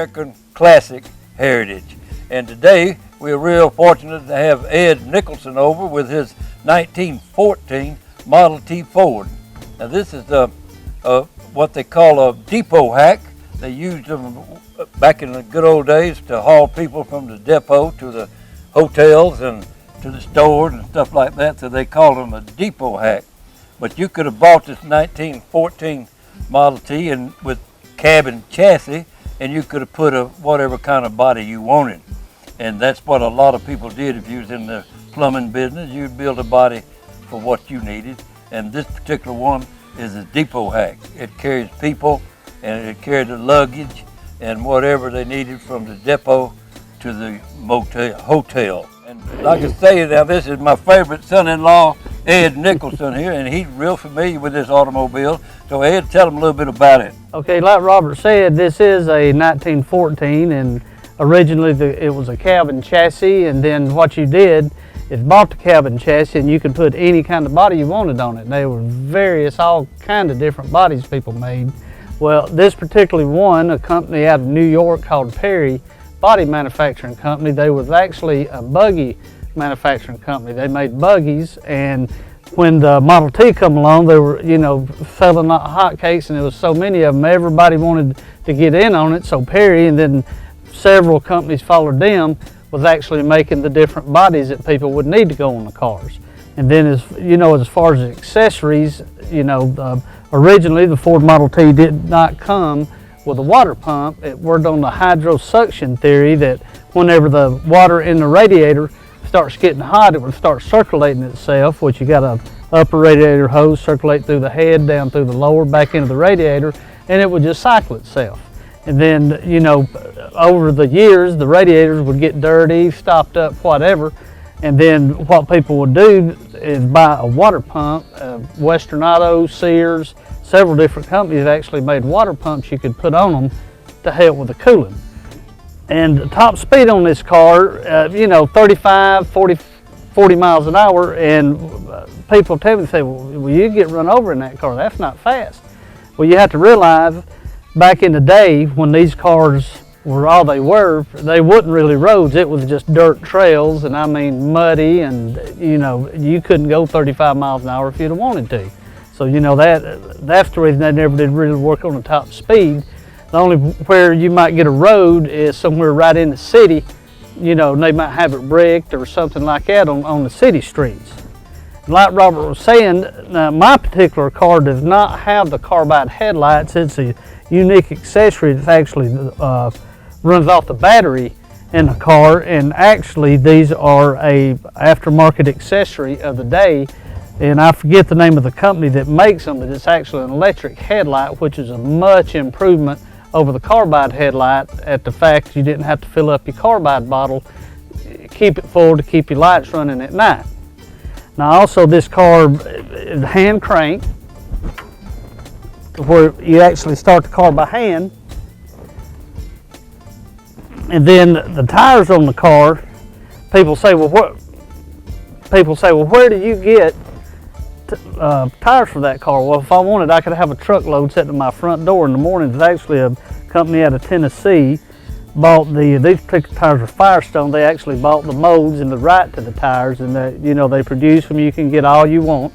American classic heritage. And today we're real fortunate to have Ed Nicholson over with his 1914 Model T Ford. Now this is what they call a depot hack. They used them back in the good old days to haul people from the depot to the hotels and to the stores and stuff like that, so they called them a depot hack. But you could have bought this 1914 Model T and with cabin chassis, and you could have put a whatever kind of body you wanted. And that's what a lot of people did. If you was in the plumbing business, you'd build a body for what you needed. And this particular one is a depot hack. It carries people and it carried the luggage and whatever they needed from the depot to the hotel. And like I say, now this is my favorite son-in-law, Ed Nicholson here, and he's real familiar with this automobile. So Ed, tell him a little bit about it. Okay, like Robert said, this is a 1914, and originally it was a cabin chassis, and then what you did is bought the cabin chassis and you could put any kind of body you wanted on it. They were all kind of different bodies people made. Well, this particular one, a company out of New York called Perry Body Manufacturing Company, they was actually a buggy manufacturing company. They made buggies, and when the Model T come along, they were, selling like hotcakes, and there was so many of them, everybody wanted to get in on it. So Perry, and then several companies followed them, was actually making the different bodies that people would need to go on the cars. And then as far as accessories, originally the Ford Model T did not come with a water pump. It worked on the hydrosuction theory that whenever the water in the radiator starts getting hot, it would start circulating itself, which you got a upper radiator hose circulate through the head, down through the lower, back into the radiator, and it would just cycle itself. And then, over the years, the radiators would get dirty, stopped up, whatever. And then what people would do is buy a water pump. Western Auto, Sears, several different companies actually made water pumps you could put on them to help with the cooling. And the top speed on this car, 35, 40 miles an hour, and people tell me, well, you get run over in that car, that's not fast. Well, you have to realize, back in the day when these cars were all they wasn't really roads, it was just dirt trails, and I mean muddy, and you couldn't go 35 miles an hour if you'd have wanted to. So that's the reason they never did really work on the top speed. The only where you might get a road is somewhere right in the city, and they might have it bricked or something like that on the city streets. Like Robert was saying, my particular car does not have the carbide headlights. It's a unique accessory that actually runs off the battery in the car, and actually these are a aftermarket accessory of the day, and I forget the name of the company that makes them, but it's actually an electric headlight, which is a much improvement over the carbide headlight at the fact you didn't have to fill up your carbide bottle, keep it full to keep your lights running at night. Now also this car is hand cranked, where you actually start the car by hand. And then the tires on the car, people say, well, where do you get tires for that car? Well, if I wanted, I could have a truckload sitting at my front door in the morning. There's actually a company out of Tennessee bought these particular tires are Firestone. They actually bought the molds and the right to the tires, and they produce them. You can get all you want.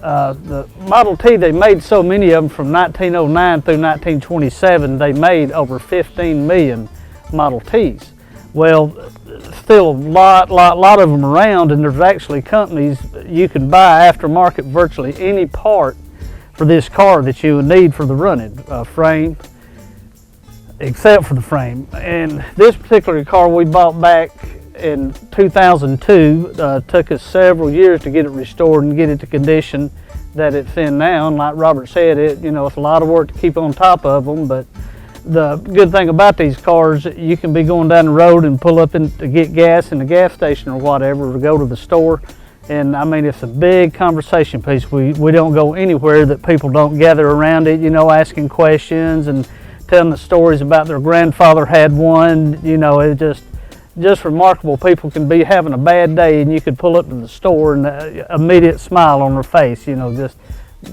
The Model T, they made so many of them from 1909 through 1927. They made over 15 million Model Ts. Well, still a lot of them around, and there's actually companies you can buy aftermarket virtually any part for this car that you would need for the running frame, except for the frame. And this particular car we bought back in 2002. Took us several years to get it restored and get it to condition that it's in now. And like Robert said, it's a lot of work to keep on top of them, but the good thing about these cars, you can be going down the road and pull up to get gas in the gas station or whatever, or go to the store And I mean, it's a big conversation piece. We don't go anywhere that people don't gather around it, you know, asking questions and telling the stories about their grandfather had one. You know, it just remarkable. People can be having a bad day and you could pull up to the store and immediate smile on their face. You know, just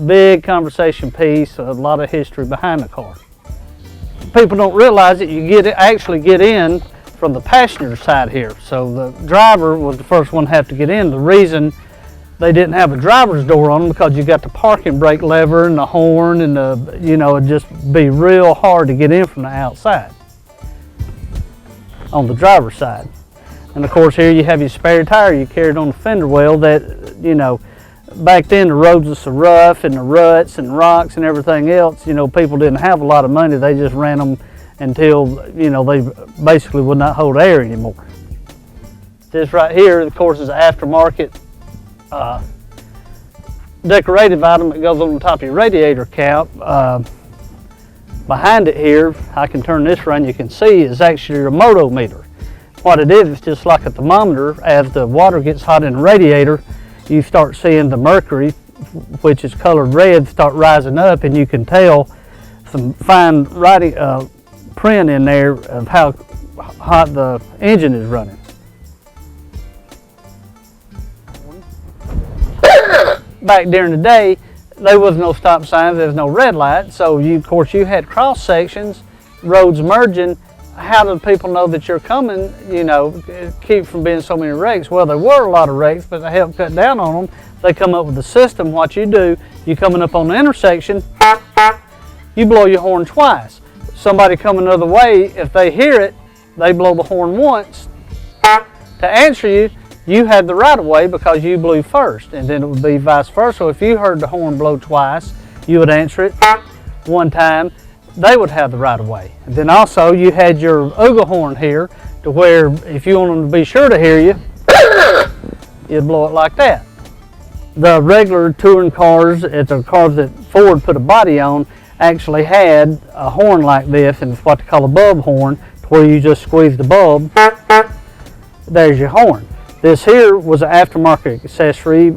big conversation piece, a lot of history behind the car. People don't realize that you actually get in from the passenger side here. So the driver was the first one to have to get in. The reason they didn't have a driver's door on them because you got the parking brake lever and the horn and the, you know, it'd just be real hard to get in from the outside on the driver's side. And of course here you have your spare tire you carried on the fender well that, you know, back then the roads were so rough and the ruts and rocks and everything else, you know, people didn't have a lot of money. They just ran them until, you know, they basically would not hold air anymore. This right here, of course, is an aftermarket decorative item that goes on the top of your radiator cap. Behind it here, I can turn this around, you can see is actually your moto meter. What it is, it's just like a thermometer. As the water gets hot in the radiator, you start seeing the mercury, which is colored red, start rising up, and you can tell some fine writing print in there of how hot the engine is running. Back during the day, there was no stop signs, there was no red light, so of course you had cross sections, roads merging. How do people know that you're coming, you know, keep from being so many wrecks? Well, there were a lot of wrecks, but to help cut down on them, they come up with a system. What you do, you coming up on the intersection, you blow your horn twice. Somebody coming another way, if they hear it, they blow the horn once. To answer you, you had the right of way because you blew first, and then it would be vice versa. So if you heard the horn blow twice, you would answer it one time, they would have the right of way. And then also you had your oogle horn here to where if you want them to be sure to hear you, you'd blow it like that. The regular touring cars, it's the cars that Ford put a body on, actually had a horn like this, and it's what they call a bulb horn, to where you just squeeze the bulb, there's your horn. This here was an aftermarket accessory.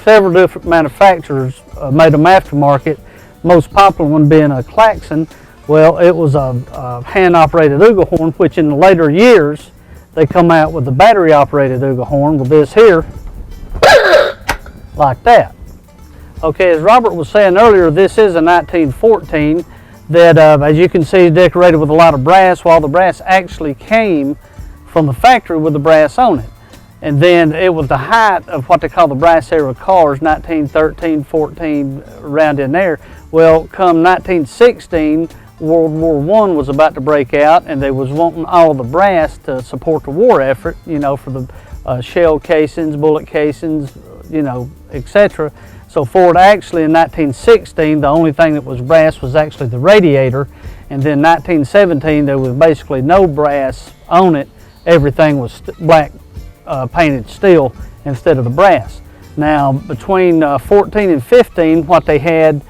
Several different manufacturers made them aftermarket. Most popular one being a klaxon. Well, it was a hand-operated oogle horn, which in the later years they come out with the battery-operated oogle horn with this here, like that. Okay, as Robert was saying earlier, this is a 1914 that, as you can see, is decorated with a lot of brass, while the brass actually came from the factory with the brass on it. And then it was the height of what they call the brass era cars, 1913, 14, around in there. Well, come 1916, World War I was about to break out, and they was wanting all the brass to support the war effort, you know, for the shell casings, bullet casings, you know, etc. So Ford actually in 1916, the only thing that was brass was actually the radiator, and then 1917 there was basically no brass on it. Everything was black painted steel instead of the brass. Now between 14 and 15, what they had,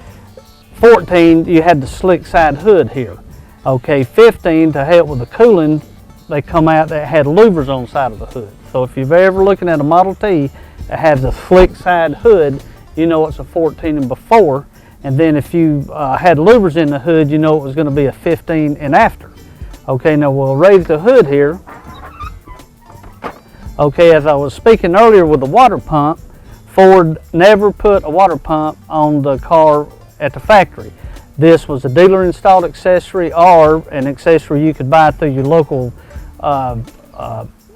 14 you had the slick side hood here. Okay, 15 to help with the cooling, they come out that had louvers on the side of the hood. So if you're ever looking at a Model T that has a slick side hood, you know it's a 14 and before. And then if you had louvers in the hood, you know it was going to be a 15 and after. Okay, now we'll raise the hood here. Okay, as I was speaking earlier with the water pump, Ford never put a water pump on the car at the factory. This was a dealer installed accessory or an accessory you could buy through your local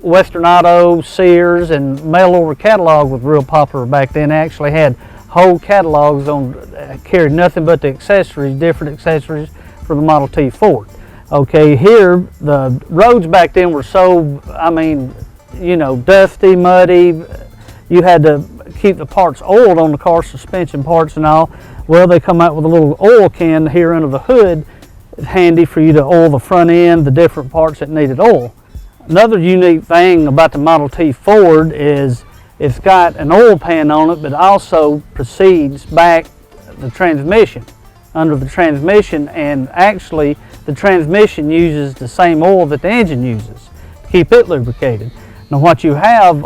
Western Auto, Sears, and mail order catalog was real popular back then. They actually had whole catalogs on, carried nothing but the accessories, different accessories for the Model T Ford. Okay, here the roads back then were so, I mean, you know, dusty, muddy. You had to keep the parts oiled on the car, suspension parts and all. Well, they come out with a little oil can here under the hood. It's handy for you to oil the front end, the different parts that needed oil. Another unique thing about the Model T Ford is it's got an oil pan on it, but also proceeds back the transmission, under the transmission, and actually the transmission uses the same oil that the engine uses to keep it lubricated. Now what you have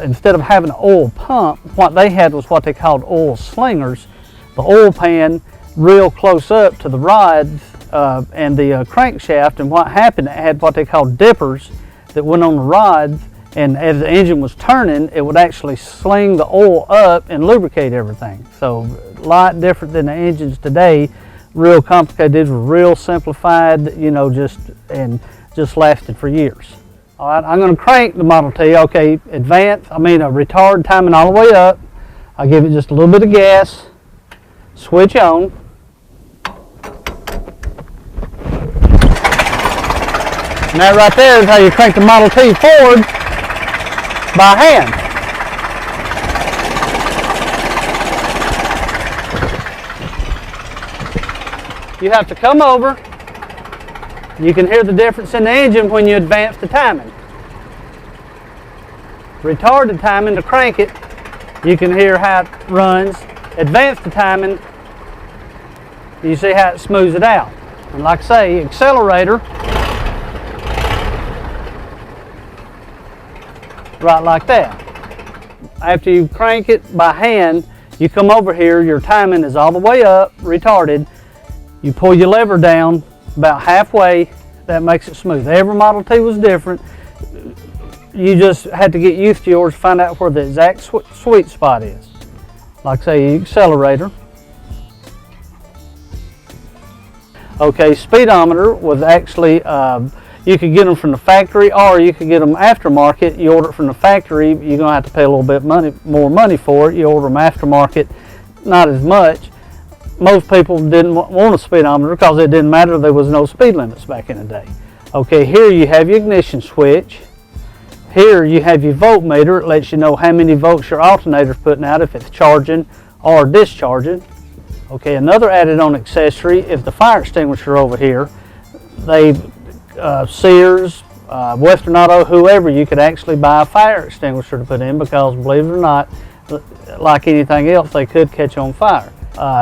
instead of having an oil pump, what they had was what they called oil slingers. The oil pan real close up to the rods and the crankshaft, and what happened, it had what they called dippers that went on the rods, and as the engine was turning, it would actually sling the oil up and lubricate everything. So a lot different than the engines today, real complicated. These were real simplified, you know, just lasted for years. All right, I'm going to crank the Model T. Okay, retard timing all the way up. I'll give it just a little bit of gas. Switch on. And that right there is how you crank the Model T forward by hand. You have to come over. You can hear the difference in the engine when you advance the timing. Retarded timing to crank it, you can hear how it runs. Advance the timing, you see how it smooths it out. And like I say, accelerator, right like that. After you crank it by hand, you come over here, your timing is all the way up, retarded. You pull your lever down about halfway, that makes it smooth. Every Model T was different. You just had to get used to yours to find out where the exact sweet spot is. Like I say, accelerator. Okay, speedometer was actually, you could get them from the factory or you could get them aftermarket. You order it from the factory, you're going to have to pay a little bit more money for it. You order them aftermarket, not as much. Most people didn't want a speedometer because it didn't matter, there was no speed limits back in the day. Okay, here you have your ignition switch. Here you have your voltmeter. It lets you know how many volts your alternator's putting out, if it's charging or discharging. Okay, another added on accessory is the fire extinguisher over here. Sears, Western Auto, whoever, you could actually buy a fire extinguisher to put in because, believe it or not, like anything else, they could catch on fire.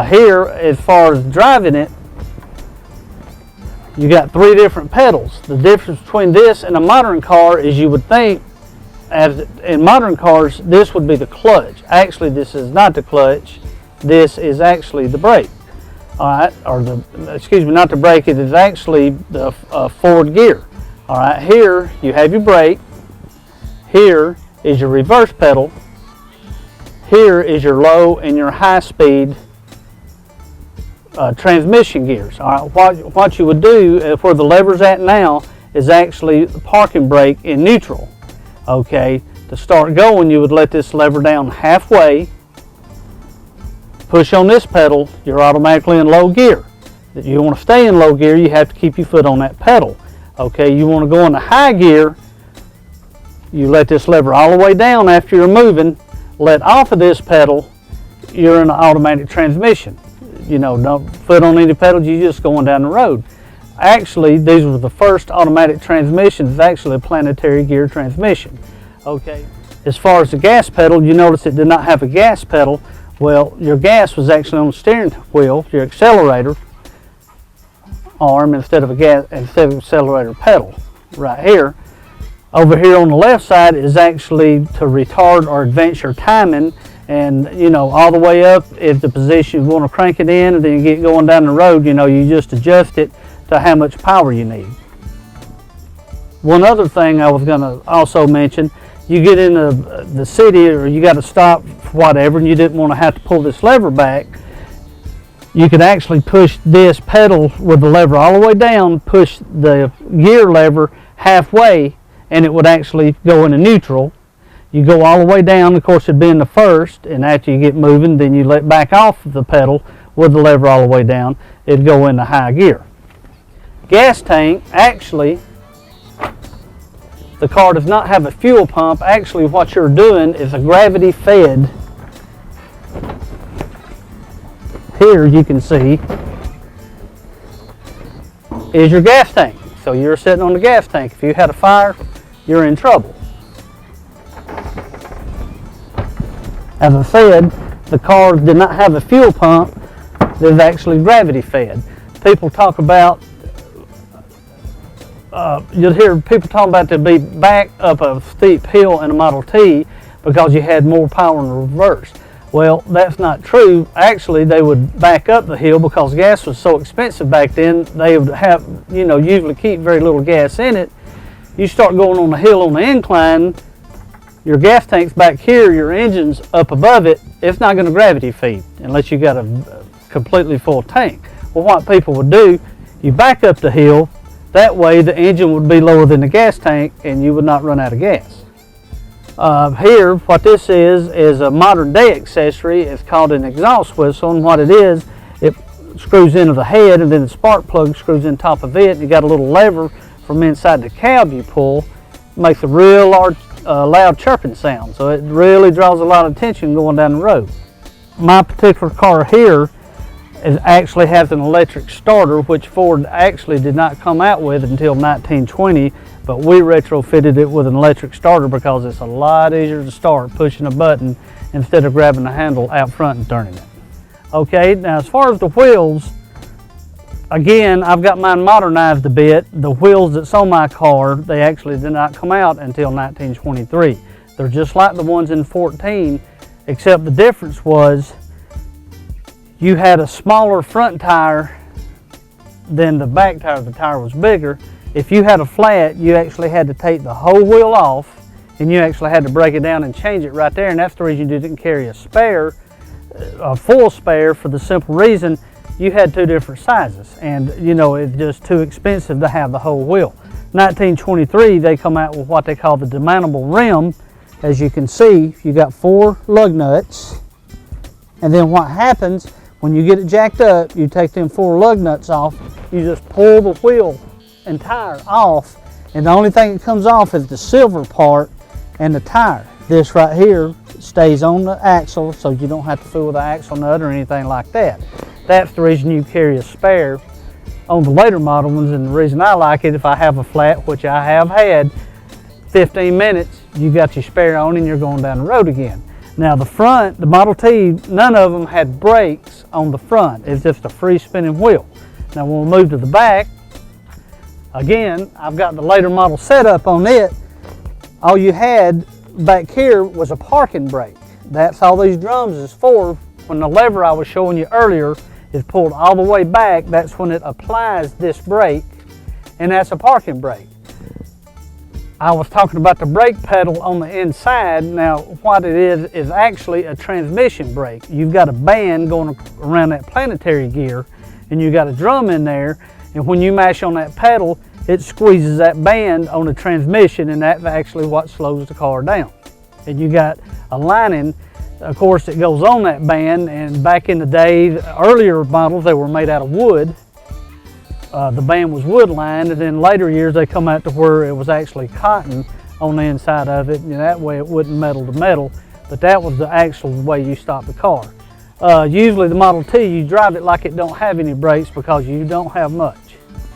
Here, as far as driving it, you got 3 different pedals. The difference between this and a modern car is you would think, as in modern cars, this would be the clutch. Actually, this is not the clutch. This is actually the brake. All right, not the brake. It is actually the forward gear. All right, here you have your brake. Here is your reverse pedal. Here is your low and your high speed transmission gears. All right, what you would do where the lever's at now is actually the parking brake in neutral. Okay, to start going, you would let this lever down halfway, push on this pedal, you're automatically in low gear. If you want to stay in low gear, you have to keep your foot on that pedal. Okay, you want to go into high gear, you let this lever all the way down after you're moving, let off of this pedal, you're in an automatic transmission. You know, don't foot on any pedals, you're just going down the road. Actually, these were the first automatic transmissions, actually a planetary gear transmission. Okay, as far as the gas pedal, you notice it did not have a gas pedal. Well, your gas was actually on the steering wheel, your accelerator arm instead of accelerator pedal right here. Over here on the left side is actually to retard or advance your timing, and you know, all the way up if the position you want to crank it in, and then you get going down the road, you know, you just adjust it to how much power you need. One other thing I was going to also mention, you get into the city or you got to stop for whatever and you didn't want to have to pull this lever back, you could actually push this pedal with the lever all the way down, push the gear lever halfway, and it would actually go into neutral. You go all the way down, of course it'd be in the first, and after you get moving, then you let back off the pedal with the lever all the way down, it'd go into high gear. Gas tank, actually, the car does not have a fuel pump. Actually, what you're doing is a gravity fed. Here you can see is your gas tank. So you're sitting on the gas tank. If you had a fire, you're in trouble. As I said, the car did not have a fuel pump. There's actually gravity fed. People talk about you'll hear people talking about to be back up a steep hill in a Model T because you had more power in the reverse. Well, that's not true. Actually, they would back up the hill because gas was so expensive back then. They would have, usually keep very little gas in it. You start going on the hill on the incline, your gas tank's back here, your engine's up above it. It's not going to gravity feed unless you got a completely full tank. Well, what people would do, you back up the hill. That way, the engine would be lower than the gas tank, and you would not run out of gas. Here, what this is a modern day accessory. It's called an exhaust whistle, and what it is, it screws into the head, and then the spark plug screws in top of it. You got a little lever from inside the cab you pull. It makes a real loud chirping sound, so it really draws a lot of attention going down the road. My particular car here actually has an electric starter, which Ford actually did not come out with until 1920, but we retrofitted it with an electric starter because it's a lot easier to start pushing a button instead of grabbing the handle out front and turning it. Okay, now as far as the wheels, again, I've got mine modernized a bit. The wheels that's on my car, they actually did not come out until 1923. They're just like the ones in 14, except the difference was you had a smaller front tire than the back tire. The tire was bigger. If you had a flat, you actually had to take the whole wheel off, and you actually had to break it down and change it right there, and that's the reason you didn't carry a spare, a full spare, for the simple reason you had two different sizes, and it's just too expensive to have the whole wheel. 1923, they come out with what they call the demountable rim. As you can see, you got 4 lug nuts, and then what happens when you get it jacked up, you take them 4 lug nuts off, you just pull the wheel and tire off, and the only thing that comes off is the silver part and the tire. This right here stays on the axle, so you don't have to fool with the axle nut or anything like that. That's the reason you carry a spare on the later model ones, and the reason I like it, if I have a flat, which I have had, 15 minutes, you got your spare on and you're going down the road again. Now the front, the Model T, none of them had brakes on the front. It's just a free spinning wheel. Now when we move to the back, again, I've got the later model setup on it. All you had back here was a parking brake. That's all these drums is for. When the lever I was showing you earlier is pulled all the way back, that's when it applies this brake, and that's a parking brake. I was talking about the brake pedal on the inside. Now what it is actually a transmission brake. You've got a band going around that planetary gear, and you got a drum in there, and when you mash on that pedal, it squeezes that band on the transmission, and that's actually what slows the car down. And you got a lining, of course, that goes on that band, and back in the day, the earlier models, they were made out of wood. The band was wood lined, and then later years they come out to where it was actually cotton on the inside of it, and that way it wouldn't metal to metal, but that was the actual way you stop the car. Usually the Model T, you drive it like it don't have any brakes because you don't have much.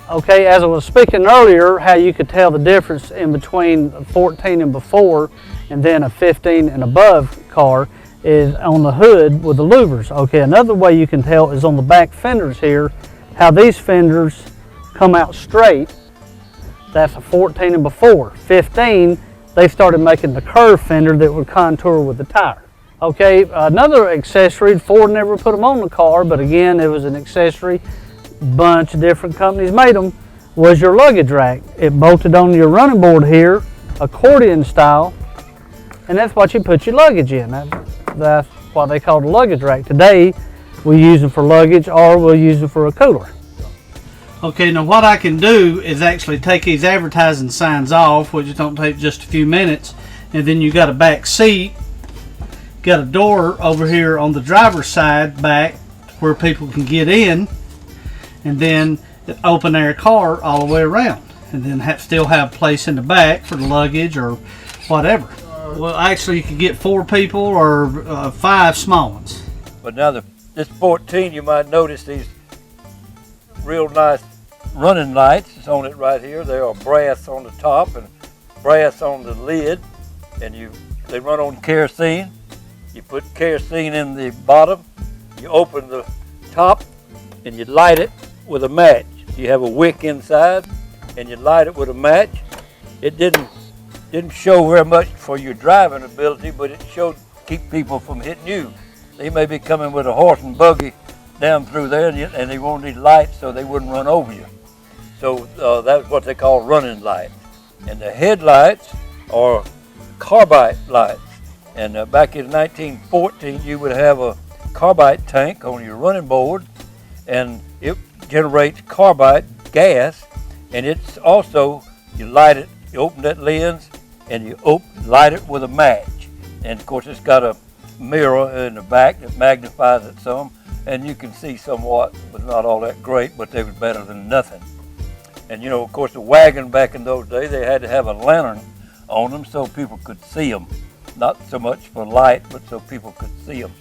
Okay, as I was speaking earlier, how you could tell the difference in between 14 and before and then a 15 and above car is on the hood with the louvers. Okay, another way you can tell is on the back fenders here, how these fenders come out straight. That's a 14 and before. 15, they started making the curved fender that would contour with the tire. Okay, another accessory, Ford never put them on the car, but again, it was an accessory. Bunch of different companies made them, was your luggage rack. It bolted on your running board here, accordion style, and that's what you put your luggage in. That's what they call the luggage rack. Today, we use them for luggage, or we'll use them for a cooler. Okay, now what I can do is actually take these advertising signs off, which don't take just a few minutes, and then you got a back seat, got a door over here on the driver's side back where people can get in, and then open air car all the way around, and then still have place in the back for the luggage or whatever. Well, actually you could get 4 people or 5 small ones. But now this 14, you might notice these real nice running lights on it right here. They are brass on the top and brass on the lid, and they run on kerosene. You put kerosene in the bottom, you open the top, and you light it with a match. You have a wick inside, and you light it with a match. It didn't show very much for your driving ability, but it showed keep people from hitting you. They may be coming with a horse and buggy down through there, and they won't need lights so they wouldn't run over you. So that's what they call running lights. And the headlights are carbide lights. And back in 1914, you would have a carbide tank on your running board, and it generates carbide gas, and it's also, you light it, you open that lens, and you light it with a match. And of course, it's got a mirror in the back that magnifies it some, and you can see somewhat, but not all that great, but they were better than nothing. And you know, of course, the wagon back in those days, they had to have a lantern on them so people could see them. Not so much for light, but so people could see them.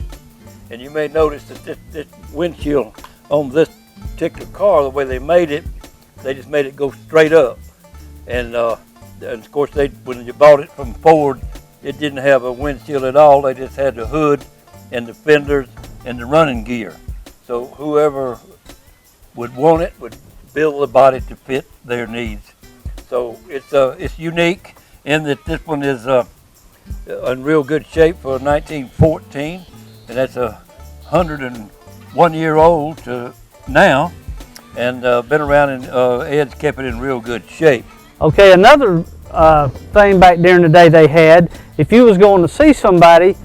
And you may notice that this windshield on this particular car, the way they made it, they just made it go straight up. And of course, when you bought it from Ford, it didn't have a windshield at all. They just had the hood and the fenders and the running gear. So whoever would want it would build the body to fit their needs. So it's unique in that this one is in real good shape for 1914, and that's 101 year old to now, and been around, and Ed's kept it in real good shape. Okay, another thing back during the day they had, if you was going to see somebody,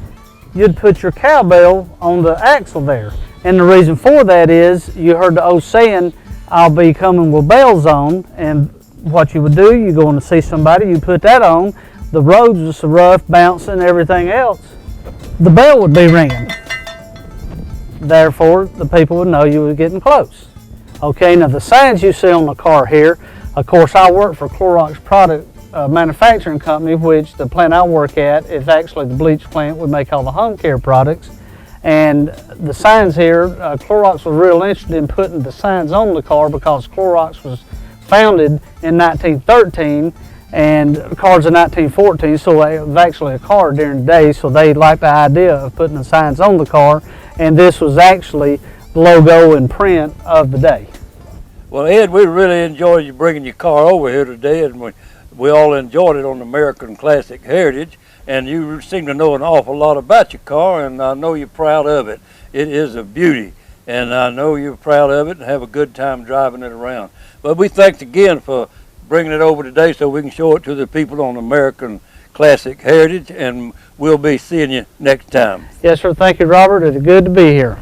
you'd put your cowbell on the axle there. And the reason for that is, you heard the old saying, I'll be coming with bells on, and what you would do, you going to see somebody, you put that on, the roads was so rough, bouncing, everything else, the bell would be ringing. Therefore, the people would know you were getting close. Okay, now the signs you see on the car here, of course, I work for Clorox Product Manufacturing Company, which the plant I work at is actually the bleach plant. We make all the home care products. And the signs here, Clorox was real interested in putting the signs on the car because Clorox was founded in 1913 and cars in 1914, so it was actually a car during the day, so they liked the idea of putting the signs on the car, and this was actually the logo and print of the day. Well, Ed, we really enjoyed you bringing your car over here today, and we all enjoyed it on American Classic Heritage, and you seem to know an awful lot about your car, and I know you're proud of it. It is a beauty, and I know you're proud of it and have a good time driving it around. But we thanks again for bringing it over today so we can show it to the people on American Classic Heritage, and we'll be seeing you next time. Yes, sir. Thank you, Robert. It's good to be here.